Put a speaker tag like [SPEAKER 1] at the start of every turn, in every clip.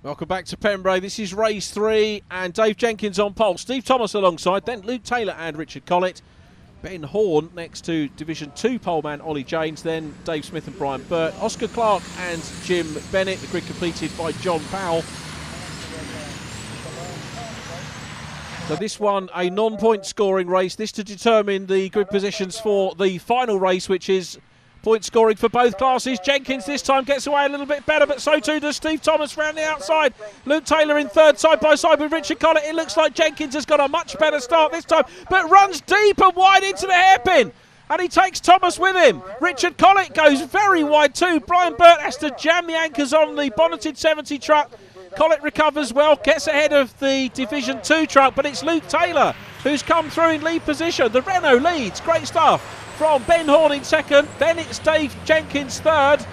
[SPEAKER 1] Welcome back to Pembrey. This is race 3 and Dave Jenkins on pole. Steve Thomas alongside, then Luke Taylor and Richard Collett. Ben Horn next to Division 2 poleman Ollie James, then Dave Smith and Brian Burt. Oscar Clark and Jim Bennett. The grid completed by John Powell. So this one, a non-point scoring race. This to determine the grid positions for the final race, which is point scoring for both classes. Jenkins this time gets away a little bit better, but so too does Steve Thomas round the outside. Luke Taylor in third, side by side with Richard Collett. It looks like Jenkins has got a much better start this time, but runs deep and wide into the hairpin. And he takes Thomas with him. Richard Collett goes very wide too. Brian Burt has to jam the anchors on the bonneted 70 truck. Collett recovers well, gets ahead of the Division 2 truck, but it's Luke Taylor who's come through in lead position. The Renault leads, great stuff from Ben Horn in second, then it's Dave Jenkins third.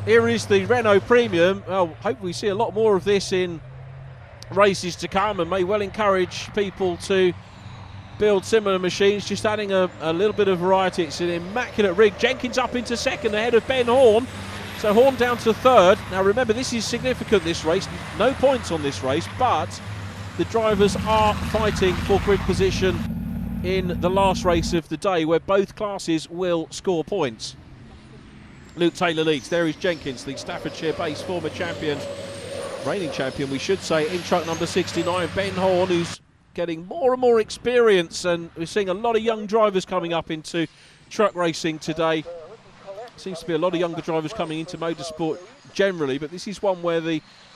[SPEAKER 1] Here is the Renault Premium. Well, hope we see a lot more of this in races to come, and may well encourage people to build similar machines, just adding a little bit of variety. It's an immaculate rig. Jenkins up into second ahead of Ben Horn. So Horn down to third. Now remember, this is significant, this race. No points on this race, but the drivers are fighting for grid position in the last race of the day, where both classes will score points. Luke Taylor leads. There is Jenkins, the Staffordshire-based former champion, reigning champion we should say, in truck number 69. Ben Horn, who's getting more and more experience, and we're seeing a lot of young drivers coming up into truck racing today. Seems to be a lot of younger drivers coming into motorsport generally, but this is one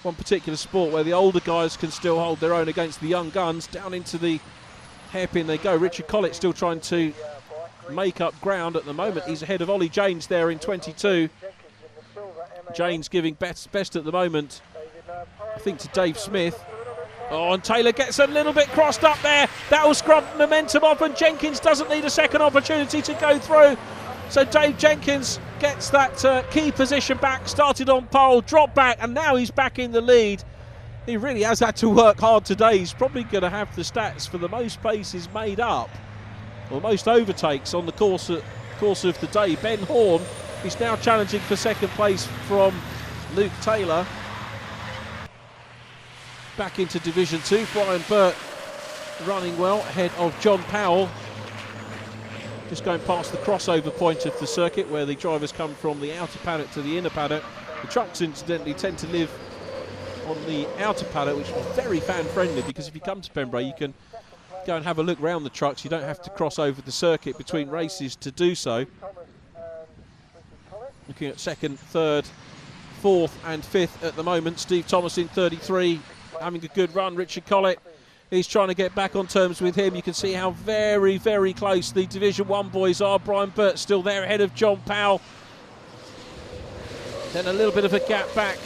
[SPEAKER 1] particular sport where the older guys can still hold their own against the young guns. Down into the hairpin they go. Richard Collett still trying to make up ground at the moment. He's ahead of Ollie James there in 22. James giving best at the moment, I think, to Dave Smith. Oh, and Taylor gets a little bit crossed up there. That will scrub momentum off, and Jenkins doesn't need a second opportunity to go through. So Dave Jenkins gets that key position back, started on pole, dropped back, and now he's back in the lead. He really has had to work hard today. He's probably going to have the stats for the most paces made up, or most overtakes on the course of the day. Ben Horn is now challenging for second place from Luke Taylor. Back into Division 2, Brian Burt running well ahead of John Powell. Just going past the crossover point of the circuit where the drivers come from the outer paddock to the inner paddock. The trucks incidentally tend to live on the outer paddock, which is very fan friendly, because if you come to Pembrey you can go and have a look around the trucks. You don't have to cross over the circuit between races to do so. Looking at second, third, fourth and fifth at the moment. Steve Thomas in 33 having a good run. Richard Collett, he's trying to get back on terms with him. You can see how very, very close the Division 1 boys are. Brian Burt still there ahead of John Powell. Then a little bit of a gap back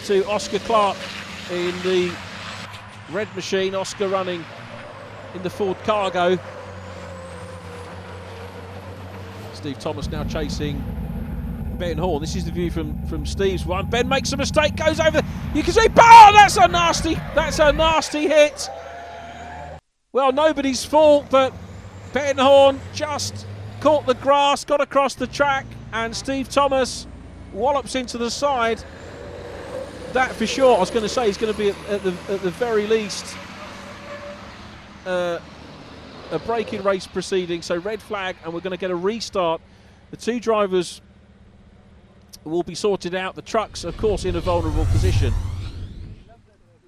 [SPEAKER 1] to Oscar Clark in the red machine. Oscar running in the Ford Cargo. Steve Thomas now chasing Ben Horn. This is the view from Steve's one. Ben makes a mistake, goes over. You can see, oh, that's a nasty hit. Well, nobody's fault, but Ben Horn just caught the grass, got across the track, and Steve Thomas wallops into the side. That for sure, I was going to say, he's going to be at the very least a break-in race proceeding, so red flag, and we're going to get a restart. The two drivers will be sorted out. The trucks, of course, in a vulnerable position.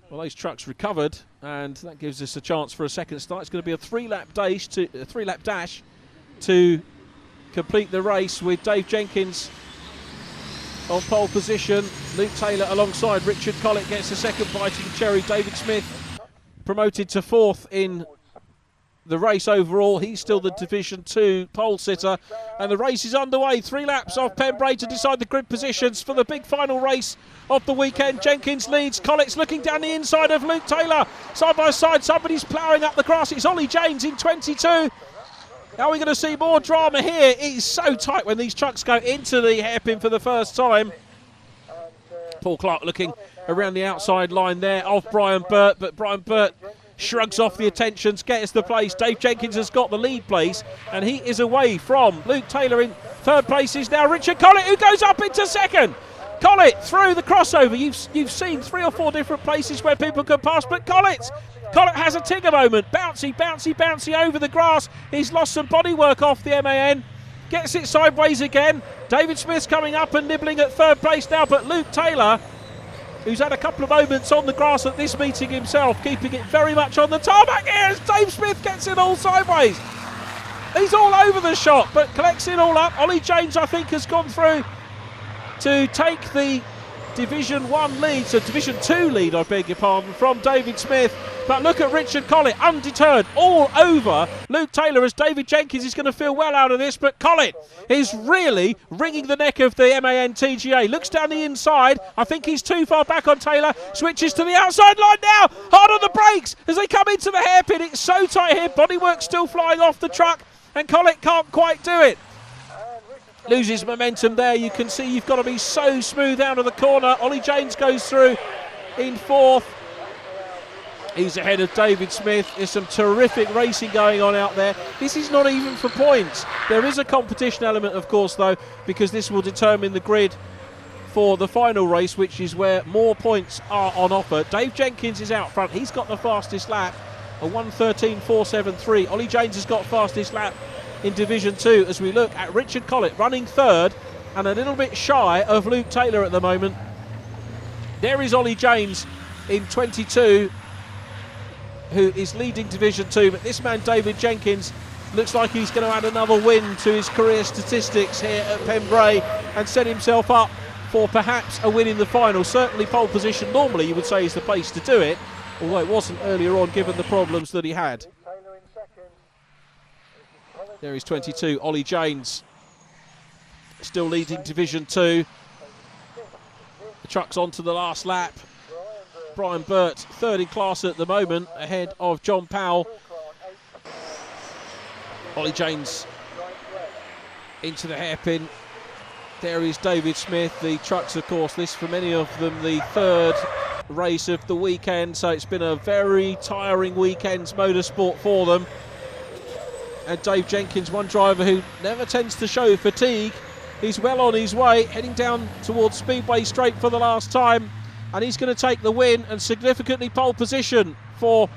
[SPEAKER 1] Well, those trucks recovered, and that gives us a chance for a second start. It's going to be a three-lap dash to complete the race, with Dave Jenkins on pole position. Luke Taylor alongside. Richard Collett gets a second bite of the cherry. David Smith promoted to fourth in the race overall. He's still the Division 2 pole sitter, and the race is underway. 3 laps off Pembrey to decide the grid positions for the big final race of the weekend. Jenkins leads. Collett's looking down the inside of Luke Taylor. Side by side, somebody's ploughing up the grass. It's Ollie James in 22. Are we going to see more drama here? It is so tight when these trucks go into the hairpin for the first time. Paul Clark looking around the outside line there of Brian Burt, but Brian Burt shrugs off the attentions, gets the place. Dave Jenkins has got the lead place, and he is away from Luke Taylor. In third place is now Richard Collett, who goes up into second. Collett through the crossover. You've seen 3 or 4 different places where people could pass, but Collett has a Tigger moment. Bouncy over the grass. He's lost some bodywork off the MAN. Gets it sideways again. David Smith's coming up and nibbling at third place now, but Luke Taylor, who's had a couple of moments on the grass at this meeting himself, keeping it very much on the tarmac here as Dave Smith gets it all sideways. He's all over the shot, but collects it all up. Ollie James, I think, has gone through to take the Division 1 lead, so Division 2 lead, I beg your pardon, from David Smith. But look at Richard Collett, undeterred, all over Luke Taylor, as David Jenkins is going to feel well out of this. But Collett is really wringing the neck of the MAN TGA. Looks down the inside. I think he's too far back on Taylor. Switches to the outside line now. Hard on the brakes as they come into the hairpin. It's so tight here. Bodywork still flying off the truck, and Collett can't quite do it. Loses momentum there. You can see you've got to be so smooth out of the corner. Ollie James goes through in 4th. He's ahead of David Smith. There's some terrific racing going on out there. This is not even for points. There is a competition element, of course, though, because this will determine the grid for the final race, which is where more points are on offer. Dave Jenkins is out front. He's got the fastest lap, a 1:13.473. Ollie James has got fastest lap in Division 2 as we look at Richard Collett running 3rd and a little bit shy of Luke Taylor at the moment. There is Ollie James in 22, who is leading Division 2, but this man David Jenkins looks like he's going to add another win to his career statistics here at Pembrey and set himself up for perhaps a win in the final. Certainly pole position normally you would say is the place to do it, although it wasn't earlier on given the problems that he had. There is 22, Ollie James, still leading Division 2. The truck's on to the last lap. Brian Burt, 3rd in class at the moment, ahead of John Powell. Ollie James into the hairpin. There is David Smith. The trucks, of course, this for many of them the 3rd race of the weekend, so it's been a very tiring weekend's motorsport for them. And Dave Jenkins, one driver who never tends to show fatigue, he's well on his way, heading down towards Speedway Straight for the last time, and he's going to take the win and significantly pole position for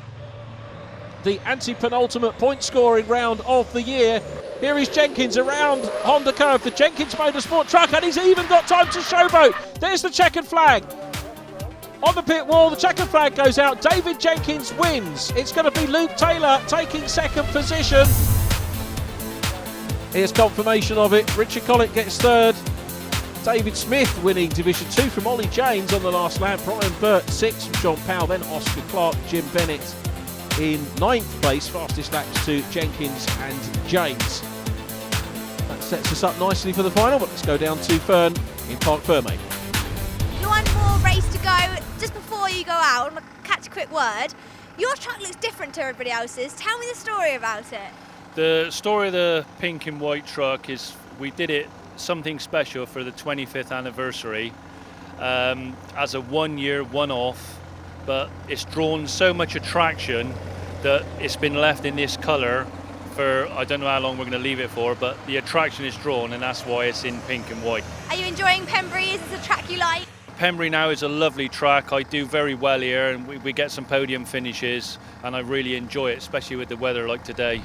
[SPEAKER 1] the anti-penultimate point scoring round of the year. Here is Jenkins around Honda Curve, the Jenkins Motorsport truck, and he's even got time to showboat. There's the checkered flag. On the pit wall, the checkered flag goes out. David Jenkins wins. It's going to be Luke Taylor taking 2nd position. Here's confirmation of it. Richard Collett gets 3rd. David Smith winning Division 2 from Ollie James on the last lap. Brian Burt 6th from John Powell. Then Oscar Clark, Jim Bennett in 9th place. Fastest laps to Jenkins and James. That sets us up nicely for the final, but let's go down to Fern in Park Ferme.
[SPEAKER 2] One more race to go. Just before you go out, I'm going to catch a quick word. Your truck looks different to everybody else's. Tell me the story about it.
[SPEAKER 3] The story of the pink and white truck is we did it something special for the 25th anniversary as a 1-year one-off, but it's drawn so much attraction that it's been left in this colour for I don't know how long we're going to leave it for, but the attraction is drawn and that's why it's in pink and white.
[SPEAKER 2] Are you enjoying Pembrey? Is this a track you like?
[SPEAKER 3] Pembrey now is a lovely track. I do very well here and we get some podium finishes and I really enjoy it, especially with the weather like today.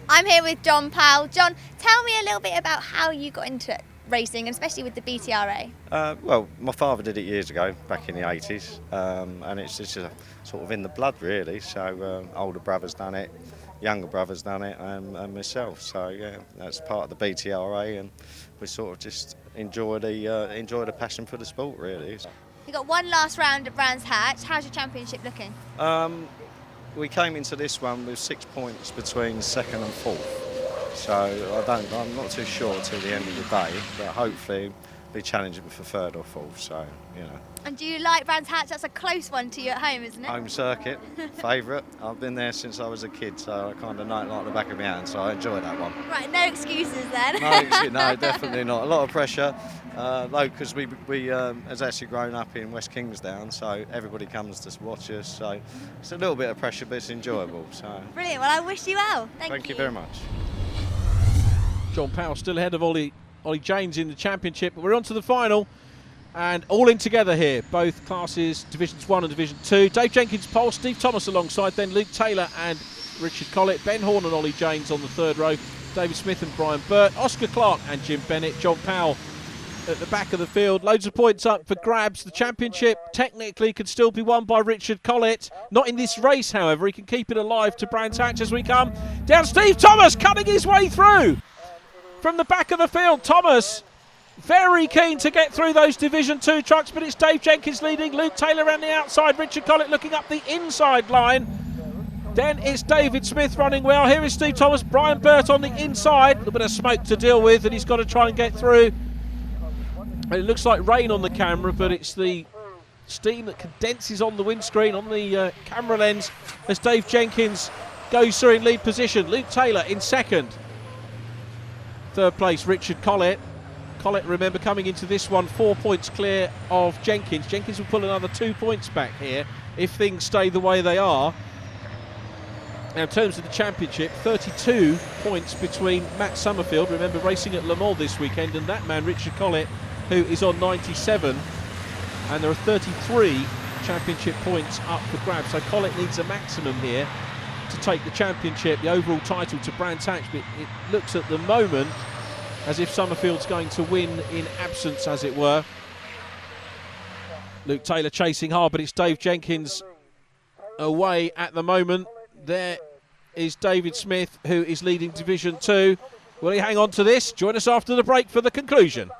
[SPEAKER 2] I'm here with John Powell. John, tell me a little bit about how you got into racing, especially with the BTRA.
[SPEAKER 4] Well, my father did it years ago, back in the 80s, and it's just sort of in the blood really. So older brother's done it, younger brother's done it, and myself. So yeah, that's part of the BTRA, and we sort of just enjoy the passion for the sport really.
[SPEAKER 2] You got one last round at Brands Hatch. How's your championship looking?
[SPEAKER 4] We came into this one with 6 points between 2nd and 4th, so I'm not too sure till the end of the day, but hopefully be challenging for 3rd or 4th. So you know.
[SPEAKER 2] And do you like Brands Hatch? That's a close one to you at home, isn't it?
[SPEAKER 4] Home circuit, favourite. I've been there since I was a kid, so I kind of know it like the back of my hand. So I enjoy that one.
[SPEAKER 2] Right, no excuses then.
[SPEAKER 4] No, definitely not. A lot of pressure. Though, because we has actually grown up in West Kingsdown, so everybody comes to watch us. So it's a little bit of pressure, but it's enjoyable. So
[SPEAKER 2] brilliant. Well, I wish you well. Thank
[SPEAKER 4] you very much.
[SPEAKER 1] John Powell still ahead of Ollie Ollie James in the championship. But we're on to the final. And all in together here, both classes, Divisions 1 and Division 2. Dave Jenkins pole, Steve Thomas alongside, then Luke Taylor and Richard Collett, Ben Horn and Ollie James on the third row, David Smith and Brian Burt, Oscar Clark and Jim Bennett, John Powell at the back of the field. Loads of points up for grabs. The championship technically could still be won by Richard Collett. Not in this race, however. He can keep it alive to Brands Hatch as we come down. Steve Thomas cutting his way through from the back of the field. Thomas very keen to get through those Division 2 trucks, but it's Dave Jenkins leading, Luke Taylor around the outside, Richard Collett looking up the inside line. Then it's David Smith running well. Here is Steve Thomas, Brian Burt on the inside. A little bit of smoke to deal with, and he's got to try and get through. It looks like rain on the camera, but it's the steam that condenses on the windscreen, on the camera lens, as Dave Jenkins goes through in lead position. Luke Taylor in second. Third place, Richard Collett. Collett, remember, coming into this one 4 points clear of Jenkins. Jenkins will pull another 2 points back here if things stay the way they are. Now, in terms of the championship, 32 points between Matt Summerfield, remember, racing at Le Mans this weekend, and that man, Richard Collett, who is on 97. And there are 33 championship points up for grabs. So Collett needs a maximum here to take the championship, the overall title, to Brands Hatch. But it looks at the moment as if Summerfield's going to win in absence, as it were. Luke Taylor chasing hard, but it's Dave Jenkins away at the moment. There is David Smith, who is leading Division 2. Will he hang on to this? Join us after the break for the conclusion.